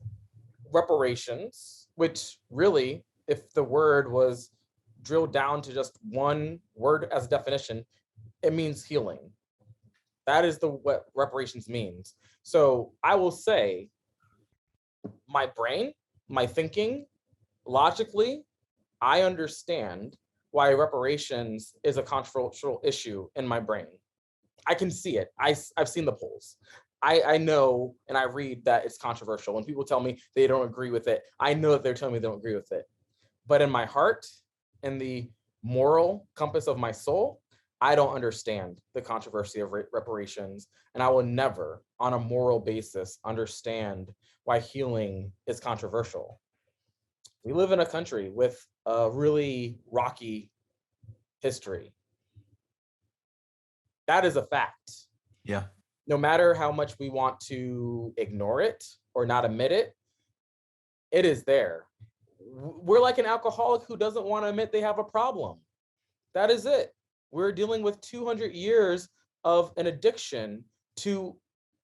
reparations, which really, if the word was drilled down to just one word as a definition, it means healing. That is what reparations means. So I will say, my brain, my thinking, logically, I understand why reparations is a controversial issue in my brain. I can see it. I've seen the polls. I know and I read that it's controversial. When people tell me they don't agree with it, I know that they're telling me they don't agree with it. But in my heart, in the moral compass of my soul, I don't understand the controversy of reparations. And I will never, on a moral basis, understand why healing is controversial. We live in a country with a really rocky history. That is a fact. Yeah. No matter how much we want to ignore it or not admit it, it is there. We're like an alcoholic who doesn't want to admit they have a problem. That is it. We're dealing with 200 years of an addiction to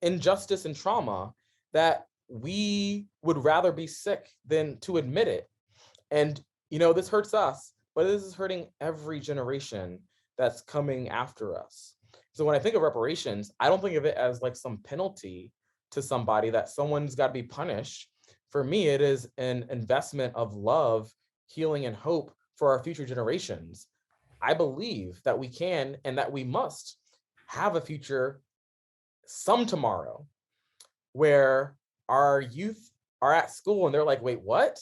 injustice and trauma that we would rather be sick than to admit it. And, you know, this hurts us, but this is hurting every generation that's coming after us. So when I think of reparations, I don't think of it as like some penalty to somebody that someone's got to be punished. For me, it is an investment of love, healing, and hope for our future generations. I believe that we can and that we must have a future some tomorrow where our youth are at school and they're like, wait, what?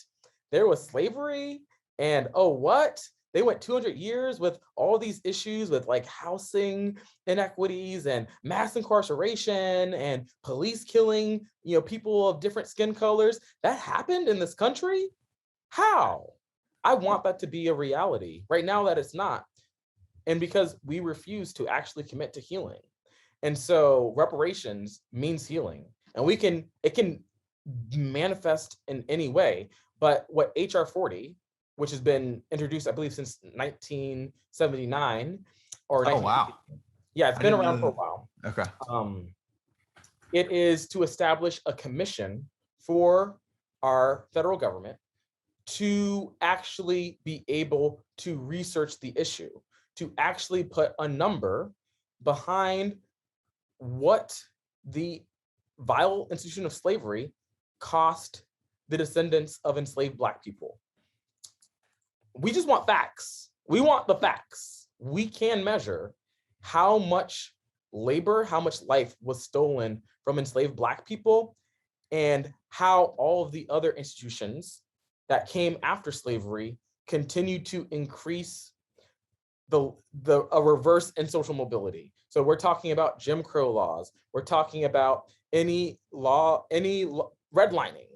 There was slavery? And oh, what? They went 200 years with all these issues with like housing inequities and mass incarceration and police killing, you know, people of different skin colors. That happened in this country? How? I want that to be a reality. Right now that it's not. And because we refuse to actually commit to healing. And so reparations means healing. And it can manifest in any way. But what HR 40, which has been introduced, I believe, since 1979 or oh wow, yeah, it's been around for a while. Okay. It is to establish a commission for our federal government to actually be able to research the issue, to actually put a number behind what the vile institution of slavery cost the descendants of enslaved Black people. We just want facts. We want the facts. We can measure how much labor, how much life was stolen from enslaved Black people, and how all of the other institutions that came after slavery continue to increase a reverse in social mobility. So we're talking about Jim Crow laws. We're talking about any redlining,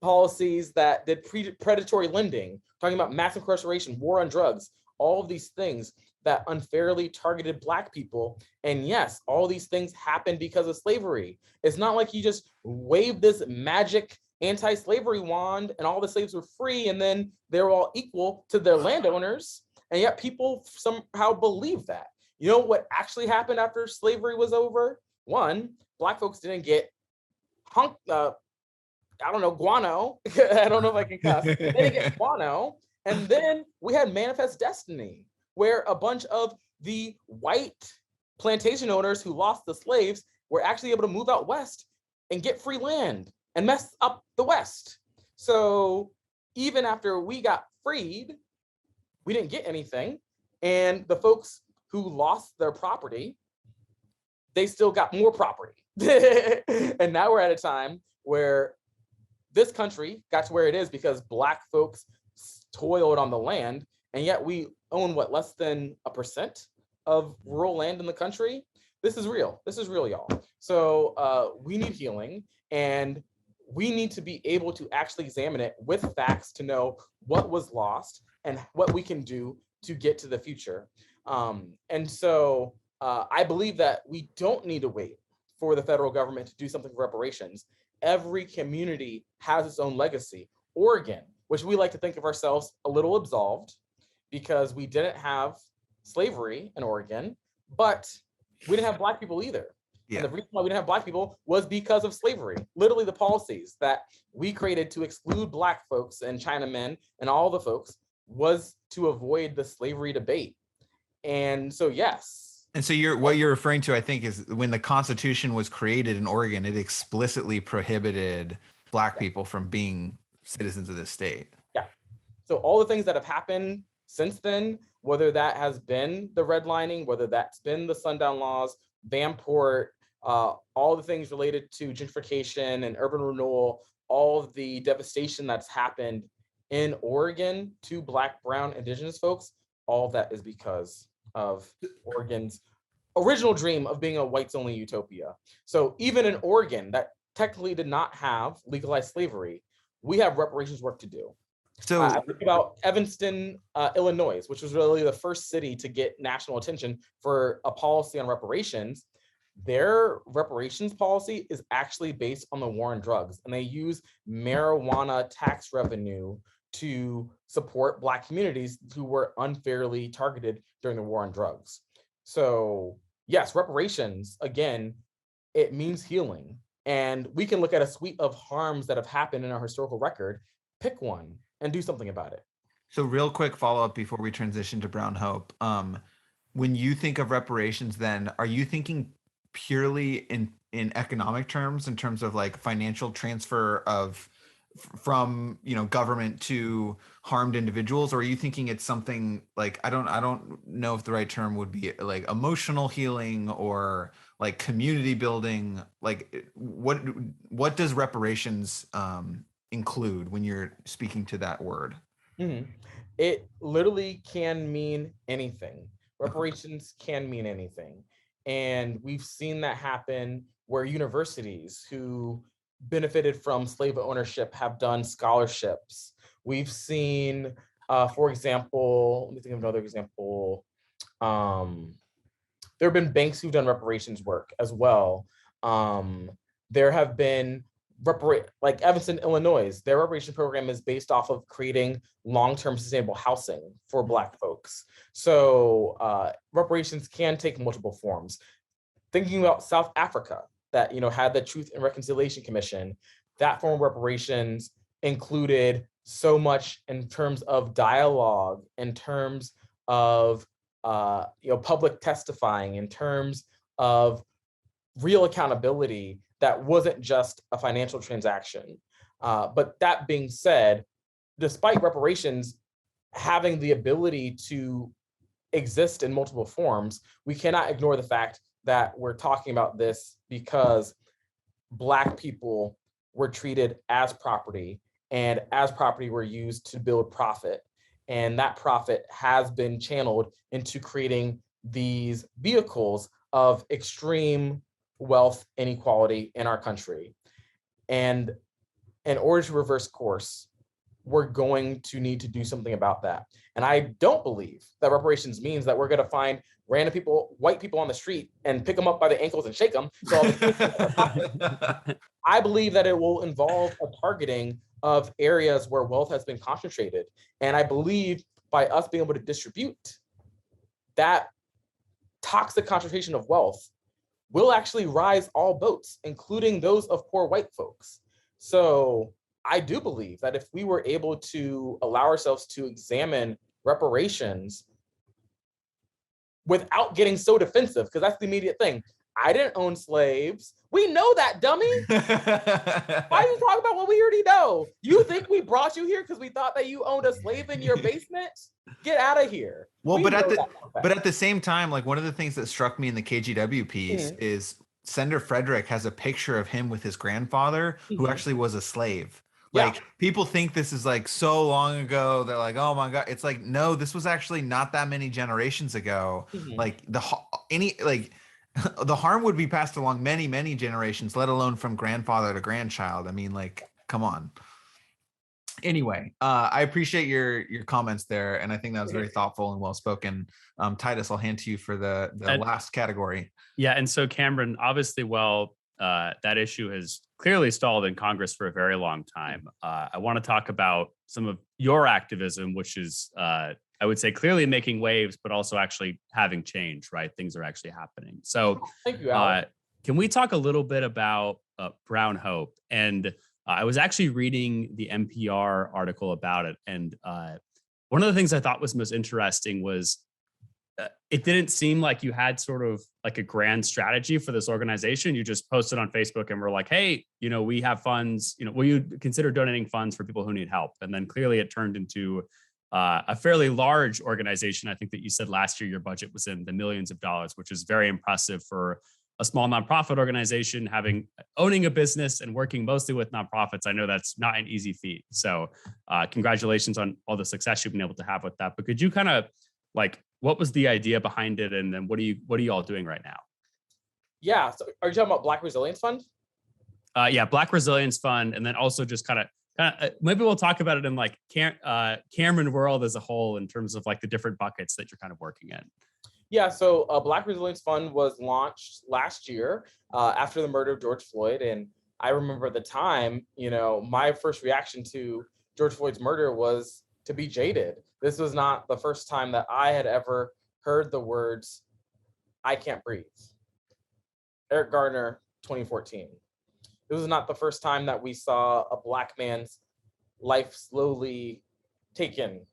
policies that did predatory lending, talking about mass incarceration, war on drugs, all of these things that unfairly targeted Black people. And yes, all these things happened because of slavery. It's not like you just waved this magic anti-slavery wand and all the slaves were free and then they were all equal to their landowners. And yet people somehow believe that. You know what actually happened after slavery was over? One, Black folks didn't get guano. I don't know if I can cuss. They didn't get guano. And then we had Manifest Destiny, where a bunch of the white plantation owners who lost the slaves were actually able to move out west and get free land and mess up the West. So even after we got freed, we didn't get anything. And the folks who lost their property, they still got more property. And now we're at a time where this country got to where it is because Black folks toiled on the land, and yet we own what, less than 1% of rural land in the country? This is real. This is real, y'all. So we need healing, and we need to be able to actually examine it with facts to know what was lost and what we can do to get to the future. And so I believe that we don't need to wait for the federal government to do something for reparations. Every community has its own legacy. Oregon, which we like to think of ourselves a little absolved because we didn't have slavery in Oregon, but we didn't have Black people either. Yeah. And the reason why we didn't have Black people was because of slavery. Literally the policies that we created to exclude Black folks and Chinamen and all the folks was to avoid the slavery debate. And so, yes. And so what you're referring to, I think, is when the Constitution was created in Oregon, it explicitly prohibited Black people from being citizens of the state. Yeah. So all the things that have happened since then, whether that has been the redlining, whether that's been the sundown laws, Vanport, all the things related to gentrification and urban renewal, all of the devastation that's happened in Oregon to Black, Brown, Indigenous folks, all of that is because of Oregon's original dream of being a whites-only utopia. So even in Oregon, that technically did not have legalized slavery, we have reparations work to do. So I think about Evanston, Illinois, which was really the first city to get national attention for a policy on reparations. Their reparations policy is actually based on the war on drugs, and they use marijuana tax revenue to support Black communities who were unfairly targeted during the war on drugs. So yes, reparations, again, it means healing. And we can look at a suite of harms that have happened in our historical record, pick one, and do something about it. So real quick follow-up before we transition to Brown Hope. When you think of reparations, then are you thinking purely in economic terms, in terms of like financial transfer of from government to harmed individuals, or are you thinking it's something like I don't know if the right term would be like emotional healing or like community building? Like what does reparations include when you're speaking to that word? Mm-hmm. It literally can mean anything. Reparations can mean anything. And we've seen that happen where universities who benefited from slave ownership have done scholarships. We've seen, for example, let me think of another example. There have been banks who've done reparations work as well. There have been like Evanston, Illinois, their reparation program is based off of creating long-term sustainable housing for Black folks. So reparations can take multiple forms. Thinking about South Africa, that had the Truth and Reconciliation Commission, that form of reparations included so much in terms of dialogue, in terms of public testifying, in terms of real accountability that wasn't just a financial transaction. But that being said, despite reparations having the ability to exist in multiple forms, we cannot ignore the fact that we're talking about this because Black people were treated as property, and as property were used to build profit. And that profit has been channeled into creating these vehicles of extreme wealth inequality in our country. And in order to reverse course, we're going to need to do something about that. And I don't believe that reparations means that we're going to find random people, white people on the street, and pick them up by the ankles and shake them. So I believe that it will involve a targeting of areas where wealth has been concentrated. And I believe by us being able to distribute that toxic concentration of wealth will actually rise all boats, including those of poor white folks. So I do believe that if we were able to allow ourselves to examine reparations without getting so defensive, because that's the immediate thing. I didn't own slaves. We know that, dummy. Why are you talking about what we already know? You think we brought you here because we thought that you owned a slave in your basement? Get out of here. Well, but at the same time, like one of the things that struck me in the KGW piece is Senator Frederick has a picture of him with his grandfather who actually was a slave. Like people think this is like so long ago. They're like, oh my God. It's like, no, this was actually not that many generations ago. Like the harm would be passed along many, many generations, let alone from grandfather to grandchild. I mean, like, come on. Anyway, I appreciate your comments there. And I think that was very thoughtful and well-spoken. Titus, I'll hand to you for the last category. Yeah. And so Cameron, obviously, that issue has clearly stalled in Congress for a very long time. I want to talk about some of your activism, which is, I would say, clearly making waves, but also actually having change, right? Things are actually happening. So thank you, Alek. Can we talk a little bit about Brown Hope? And I was actually reading the NPR article about it. And one of the things I thought was most interesting was it didn't seem like you had sort of like a grand strategy for this organization. You just posted on Facebook and were like, hey, we have funds, will you consider donating funds for people who need help? And then clearly it turned into a fairly large organization. I think that you said last year your budget was in the millions of dollars, which is very impressive for a small nonprofit organization, owning a business and working mostly with nonprofits. I know that's not an easy feat. So congratulations on all the success you've been able to have with that. But could you kind of what was the idea behind it? And then what are you all doing right now? Yeah. So are you talking about Black Resilience Fund? Yeah, Black Resilience Fund. And then also just kind of maybe we'll talk about it in Cameron world as a whole in terms of the different buckets that you're kind of working in. Yeah, so Black Resilience Fund was launched last year after the murder of George Floyd. And I remember at the time, my first reaction to George Floyd's murder was to be jaded. This was not the first time that I had ever heard the words, "I can't breathe." Eric Gardner, 2014. This was not the first time that we saw a Black man's life slowly taken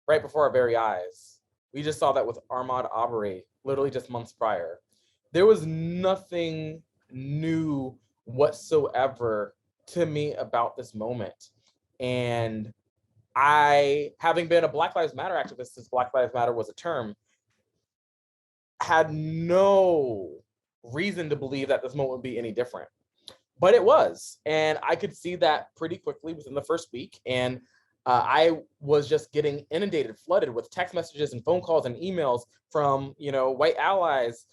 right before our very eyes. We just saw that with Ahmaud Arbery, literally just months prior. There was nothing new whatsoever to me about this moment. And I, having been a Black Lives Matter activist since Black Lives Matter was a term, had no reason to believe that this moment would be any different. But it was. And I could see that pretty quickly within the first week. And I was just getting inundated, flooded with text messages and phone calls and emails from, white allies,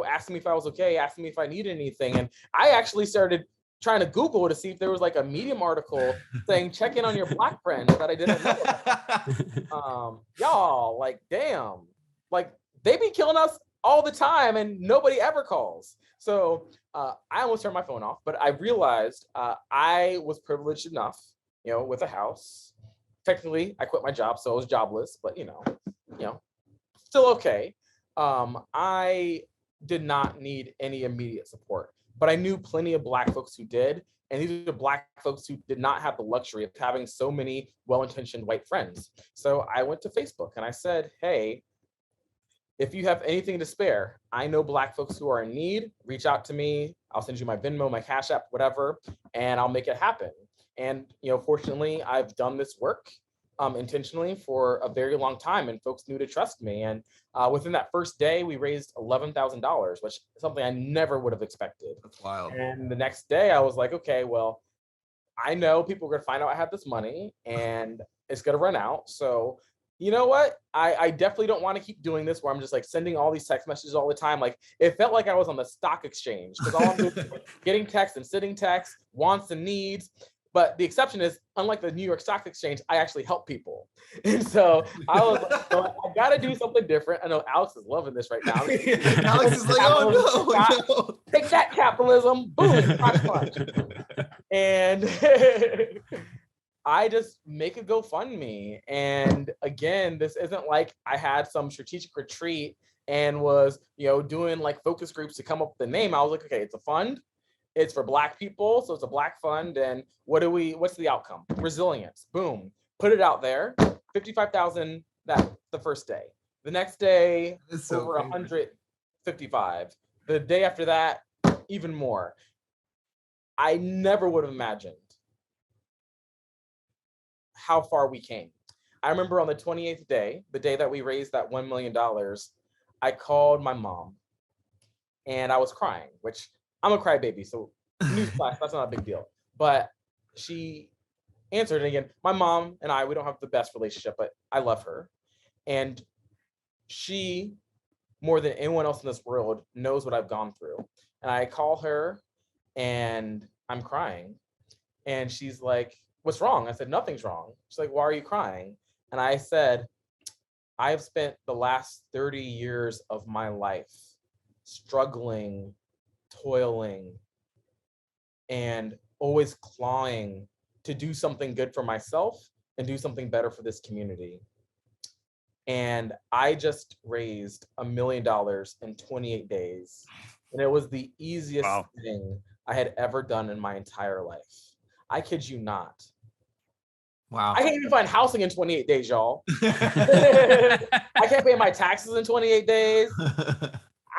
asking me if I was okay, asking me if I needed anything. And I actually started trying to Google to see if there was a Medium article saying, check in on your Black friends that I didn't know. Y'all, damn, they be killing us all the time and nobody ever calls. So I almost turned my phone off, but I realized I was privileged enough, with a house. Technically, I quit my job, so I was jobless, but still okay. I did not need any immediate support, but I knew plenty of Black folks who did, and these are Black folks who did not have the luxury of having so many well-intentioned white friends. So I went to Facebook and I said, hey, if you have anything to spare, I know Black folks who are in need, reach out to me. I'll send you my Venmo, my Cash App, whatever, and I'll make it happen. And, fortunately, I've done this work intentionally for a very long time, and folks knew to trust me. And within that first day, we raised $11,000, which is something I never would have expected. That's wild. And the next day, I was like, okay, well, I know people are going to find out I have this money, and it's going to run out. So, you know what? I definitely don't want to keep doing this where I'm just sending all these text messages all the time. It felt like I was on the stock exchange because all I'm doing is getting text and sitting text, wants and needs. But the exception is, unlike the New York Stock Exchange, I actually help people. And so I was like, so I got to do something different. I know Alex is loving this right now. Alex is like, oh, no. Take that, capitalism. Boom. Punch. And I just make a GoFundMe. And again, this isn't like I had some strategic retreat and was, doing focus groups to come up with the name. I was like, okay, it's a fund. It's for Black people, so it's a Black fund. And what's the outcome? Resilience. Boom. Put it out there. 55,000 the first day. The next day, so over 155. The day after that, even more. I never would have imagined how far we came. I remember on the 28th day, the day that we raised that $1 million, I called my mom and I was crying, which I'm a crybaby, so newsflash, that's not a big deal. But she answered, and again, my mom and we don't have the best relationship, but I love her. And she, more than anyone else in this world, knows what I've gone through. And I call her and I'm crying. And she's like, what's wrong? I said, nothing's wrong. She's like, why are you crying? And I said, I've spent the last 30 years of my life struggling, toiling, and always clawing to do something good for myself and do something better for this community. And I just raised $1 million in 28 days. And it was the easiest thing I had ever done in my entire life. I kid you not. Wow. I can't even find housing in 28 days, y'all. I can't pay my taxes in 28 days.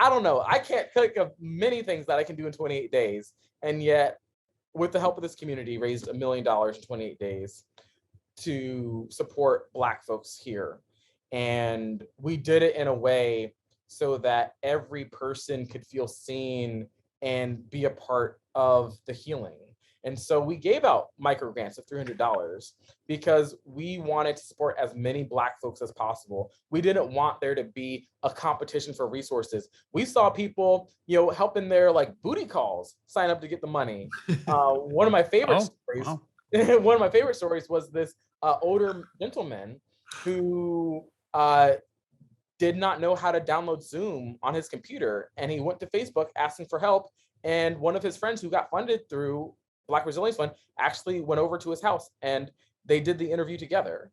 I don't know. I can't think of many things that I can do in 28 days. And yet, with the help of this community, raised $1 million in 28 days to support Black folks here. And we did it in a way so that every person could feel seen and be a part of the healing. And so we gave out micro grants of $300 because we wanted to support as many Black folks as possible. We didn't want there to be a competition for resources. We saw people, helping their booty calls sign up to get the money. One of my favorite stories. Wow. One of my favorite stories was this older gentleman who did not know how to download Zoom on his computer, and he went to Facebook asking for help. And one of his friends who got funded through Black Resilience Fund actually went over to his house and they did the interview together.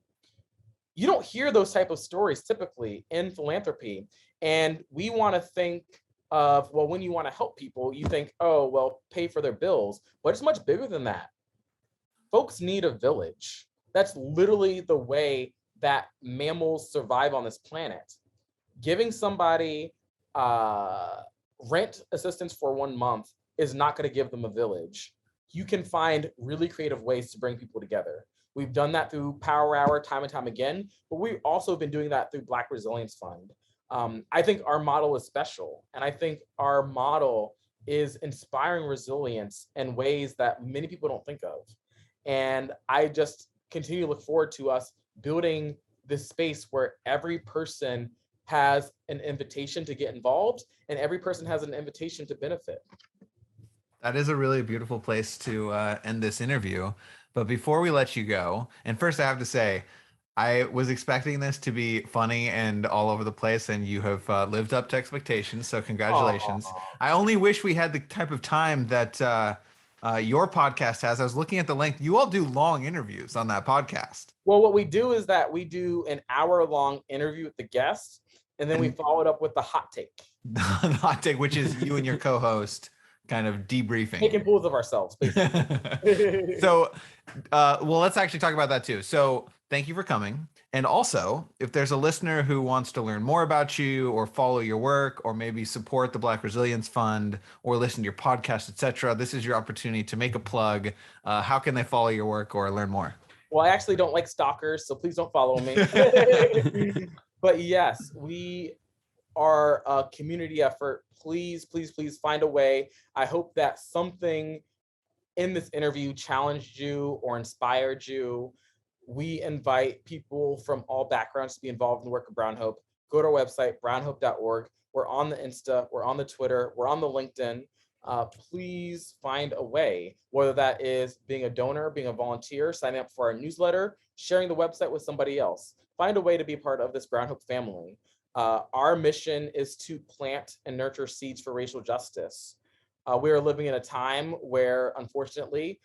You don't hear those type of stories typically in philanthropy. And we want to think of, well, when you want to help people, you think, oh, well, pay for their bills, but it's much bigger than that. Folks need a village. That's literally the way that mammals survive on this planet. Giving somebody rent assistance for 1 month is not going to give them a village. You can find really creative ways to bring people together. We've done that through Power Hour time and time again, but we've also been doing that through Black Resilience Fund. I think our model is special, and I think our model is inspiring resilience in ways that many people don't think of. And I just continue to look forward to us building this space where every person has an invitation to get involved and every person has an invitation to benefit. That is a really beautiful place to end this interview. But before we let you go, and first I have to say, I was expecting this to be funny and all over the place, and you have lived up to expectations. So congratulations. Aww. I only wish we had the type of time that your podcast has. I was looking at the length. You all do long interviews on that podcast. Well, what we do is that we do an hour-long interview with the guests, and then we follow it up with the hot take. The hot take, which is you and your co-host kind of debriefing. Taking fools of ourselves, basically. So, well, let's actually talk about that too. So thank you for coming. And also, if there's a listener who wants to learn more about you or follow your work or maybe support the Black Resilience Fund or listen to your podcast, etc., this is your opportunity to make a plug. How can they follow your work or learn more? Well, I actually don't like stalkers, so please don't follow me. But yes, we are a community effort. Please, please, please find a way. I hope that something in this interview challenged you or inspired you. We invite people from all backgrounds to be involved in the work of Brown Hope. Go to our website, brownhope.org. We're on the Insta, we're on the Twitter, we're on the LinkedIn. Please find a way, whether that is being a donor, being a volunteer, signing up for our newsletter, sharing the website with somebody else. Find a way to be part of this Brown Hope family. Our mission is to plant and nurture seeds for racial justice. We are living in a time where, unfortunately,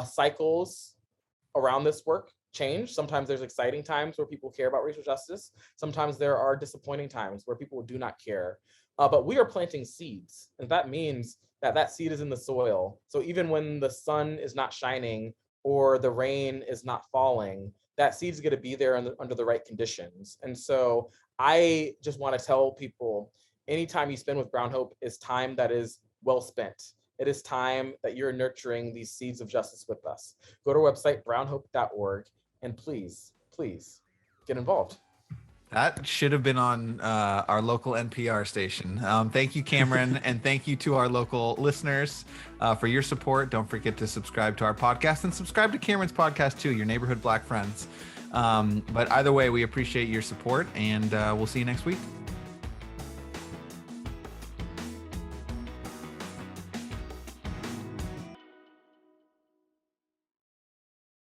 cycles around this work change. Sometimes there's exciting times where people care about racial justice. Sometimes there are disappointing times where people do not care. But we are planting seeds, and that means that that seed is in the soil. So even when the sun is not shining or the rain is not falling, that seed is going to be there under the right conditions. And so I just want to tell people, anytime you spend with Brown Hope is time that is well spent. It is time that you're nurturing these seeds of justice with us. Go to our website, brownhope.org, and please, please get involved. That should have been on our local NPR station. Thank you, Cameron, and thank you to our local listeners for your support. Don't forget to subscribe to our podcast and subscribe to Cameron's podcast too, Your Neighborhood Black Friends. But either way, we appreciate your support, and we'll see you next week.